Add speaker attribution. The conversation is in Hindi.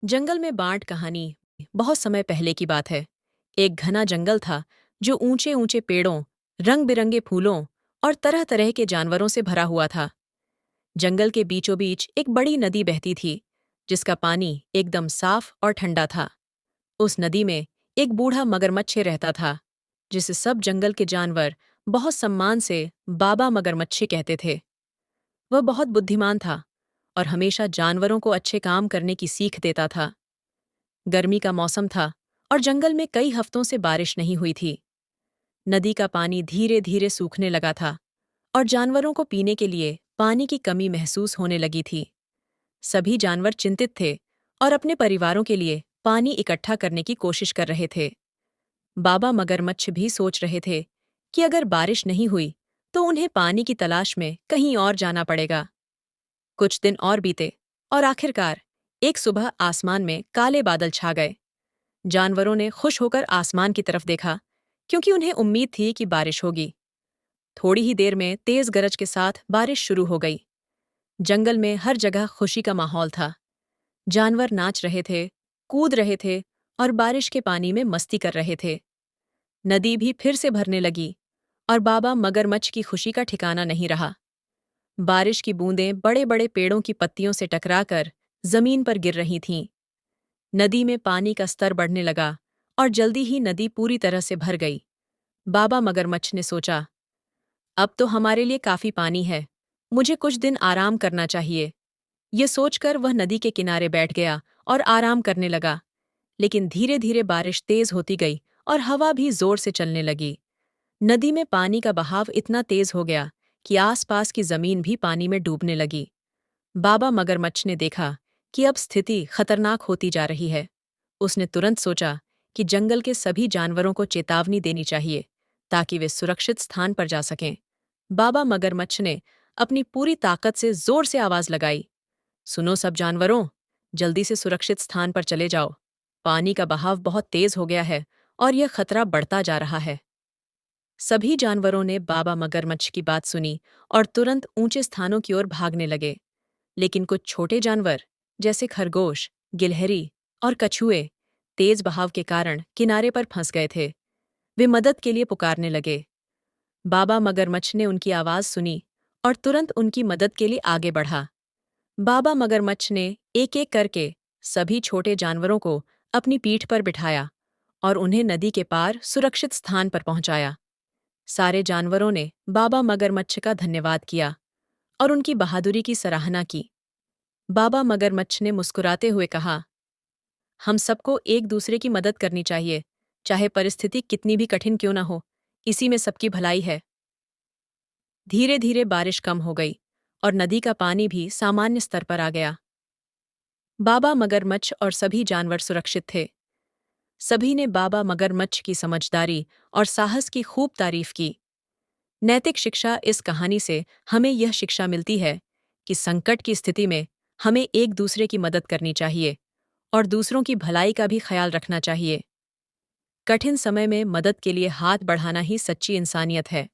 Speaker 1: जंगल में बांट कहानी बहुत समय पहले की बात है। एक घना जंगल था जो ऊंचे ऊंचे पेड़ों, रंग बिरंगे फूलों और तरह तरह के जानवरों से भरा हुआ था। जंगल के बीचों बीच एक बड़ी नदी बहती थी, जिसका पानी एकदम साफ और ठंडा था। उस नदी में एक बूढ़ा मगरमच्छ रहता था, जिसे सब जंगल के जानवर बहुत सम्मान से बाबा मगरमच्छ कहते थे। वह बहुत बुद्धिमान था और हमेशा जानवरों को अच्छे काम करने की सीख देता था। गर्मी का मौसम था और जंगल में कई हफ्तों से बारिश नहीं हुई थी। नदी का पानी धीरे धीरे सूखने लगा था और जानवरों को पीने के लिए पानी की कमी महसूस होने लगी थी। सभी जानवर चिंतित थे और अपने परिवारों के लिए पानी इकट्ठा करने की कोशिश कर रहे थे। बाबा मगरमच्छ भी सोच रहे थे कि अगर बारिश नहीं हुई तो उन्हें पानी की तलाश में कहीं और जाना पड़ेगा। कुछ दिन और बीते और आखिरकार एक सुबह आसमान में काले बादल छा गए। जानवरों ने खुश होकर आसमान की तरफ देखा, क्योंकि उन्हें उम्मीद थी कि बारिश होगी। थोड़ी ही देर में तेज गरज के साथ बारिश शुरू हो गई। जंगल में हर जगह खुशी का माहौल था। जानवर नाच रहे थे, कूद रहे थे और बारिश के पानी में मस्ती कर रहे थे। नदी भी फिर से भरने लगी और बाबा मगरमच्छ की खुशी का ठिकाना नहीं रहा। बारिश की बूंदें बड़े बड़े पेड़ों की पत्तियों से टकराकर जमीन पर गिर रही थीं। नदी में पानी का स्तर बढ़ने लगा और जल्दी ही नदी पूरी तरह से भर गई। बाबा मगरमच्छ ने सोचा, अब तो हमारे लिए काफी पानी है, मुझे कुछ दिन आराम करना चाहिए। ये सोचकर वह नदी के किनारे बैठ गया और आराम करने लगा। लेकिन धीरे धीरे बारिश तेज होती गई और हवा भी जोर से चलने लगी। नदी में पानी का बहाव इतना तेज हो गया कि आसपास की जमीन भी पानी में डूबने लगी। बाबा मगरमच्छ ने देखा कि अब स्थिति खतरनाक होती जा रही है। उसने तुरंत सोचा कि जंगल के सभी जानवरों को चेतावनी देनी चाहिए, ताकि वे सुरक्षित स्थान पर जा सकें। बाबा मगरमच्छ ने अपनी पूरी ताकत से जोर से आवाज लगाई, सुनो सब जानवरों, जल्दी से सुरक्षित स्थान पर चले जाओ। पानी का बहाव बहुत तेज हो गया है और यह खतरा बढ़ता जा रहा है। सभी जानवरों ने बाबा मगरमच्छ की बात सुनी और तुरंत ऊंचे स्थानों की ओर भागने लगे। लेकिन कुछ छोटे जानवर, जैसे खरगोश, गिलहरी और कछुए, तेज बहाव के कारण किनारे पर फंस गए थे। वे मदद के लिए पुकारने लगे। बाबा मगरमच्छ ने उनकी आवाज सुनी और तुरंत उनकी मदद के लिए आगे बढ़ा। बाबा मगरमच्छ ने एक एक करके सभी छोटे जानवरों को अपनी पीठ पर बिठाया और उन्हें नदी के पार सुरक्षित स्थान पर पहुंचाया। सारे जानवरों ने बाबा मगरमच्छ का धन्यवाद किया और उनकी बहादुरी की सराहना की। बाबा मगरमच्छ ने मुस्कुराते हुए कहा, हम सबको एक दूसरे की मदद करनी चाहिए, चाहे परिस्थिति कितनी भी कठिन क्यों न हो, इसी में सबकी भलाई है। धीरे धीरे बारिश कम हो गई और नदी का पानी भी सामान्य स्तर पर आ गया। बाबा मगरमच्छ और सभी जानवर सुरक्षित थे। सभी ने बाबा मगरमच्छ की समझदारी और साहस की खूब तारीफ की। नैतिक शिक्षा इस कहानी से हमें यह शिक्षा मिलती है कि संकट की स्थिति में हमें एक दूसरे की मदद करनी चाहिए और दूसरों की भलाई का भी ख्याल रखना चाहिए। कठिन समय में मदद के लिए हाथ बढ़ाना ही सच्ची इंसानियत है।